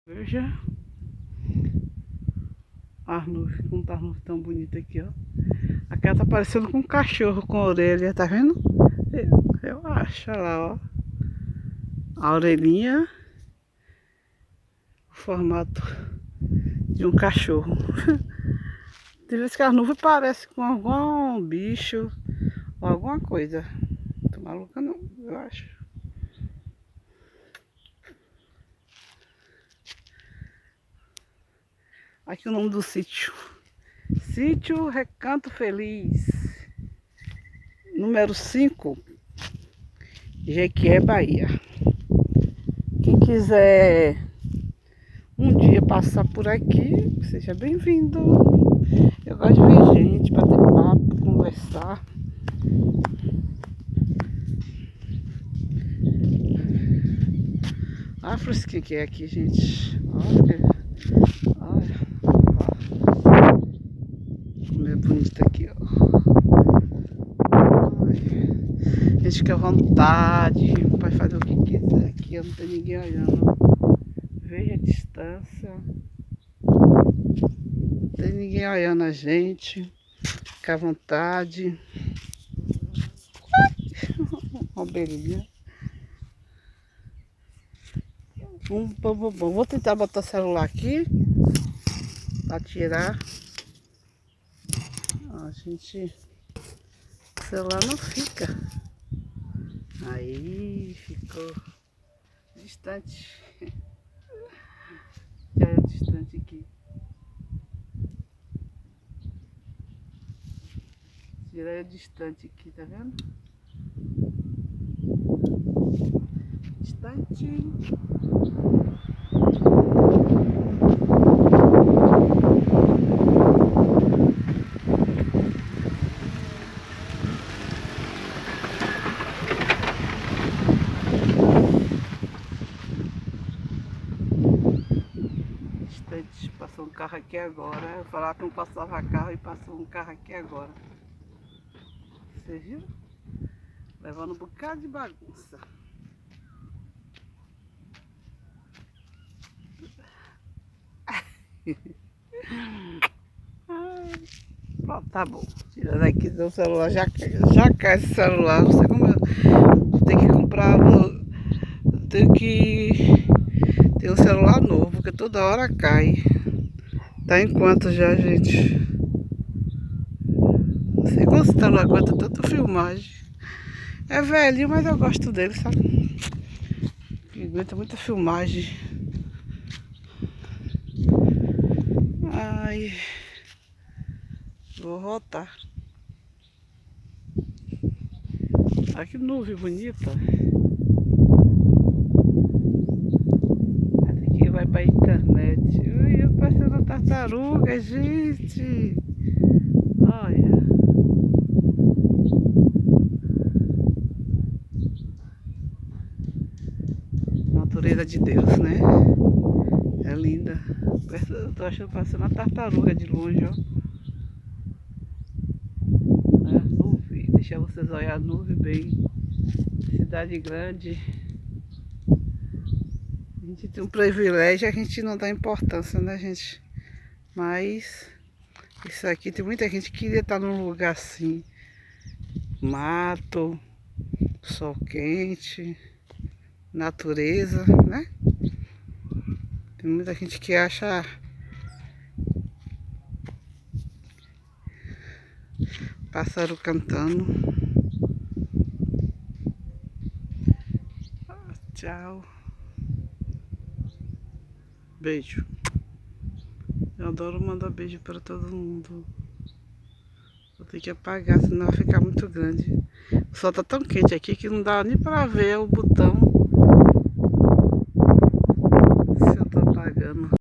Veja as nuvens, como tá as nuvens tão bonitas aqui, ó. Aqui ela tá parecendo com um cachorro com a orelha, tá vendo? Eu acho, olha lá, ó. A orelhinha, o formato de um cachorro. Tem vezes que as nuvens parecem com algum bicho ou alguma coisa. Tô maluca não, eu acho. Aqui o nome do sítio. Sítio Recanto Feliz. Número 5, Jequié, Bahia. Quem quiser um dia passar por aqui, seja bem-vindo. Eu gosto de ver gente, bater papo, conversar. Olha a fresquinha que é aqui, gente. Olha, como é bonito aqui, ó. A gente fica à vontade para fazer o que quiser aqui, não tem ninguém olhando. Veja a distância. Não tem ninguém olhando a gente. Fica à vontade. Uma ovelhinha. Vou tentar botar o celular aqui para tirar. A gente, o celular não fica. Aí ficou distante. Já é distante aqui. Já é distante aqui, tá vendo? Distante. Passou um carro aqui agora. Eu falava que não passava carro e passou um carro aqui agora. Vocês viram? Levando um bocado de bagunça. Pronto, tá bom. Tira daqui do celular. Já cai esse celular. Não sei como eu tenho que comprar. Tenho que ter um celular novo, porque toda hora cai. Tá em quanto já, gente? Não sei quanto esse celular aguenta tanta filmagem. É velhinho, mas eu gosto dele, sabe? Aguenta muita filmagem. Ai, vou voltar. Olha que nuvem bonita. Essa aqui vai pra internet. Ui, eu parecendo uma tartaruga, gente. Olha. Natureza de Deus, né? É linda. Eu tô achando parecendo uma tartaruga de longe, ó. É, nuvem. Deixa vocês olhar a nuvem bem. Cidade grande. A gente tem um privilégio, a gente não dá importância, né, gente? Mas isso aqui tem muita gente que queria estar num lugar assim. Mato, sol quente, natureza, né? Tem muita gente que acha pássaro cantando. Tchau. Beijo. Eu adoro mandar beijo para todo mundo. Vou ter que apagar, senão vai ficar muito grande. O sol tá tão quente aqui que não dá nem para ver o botão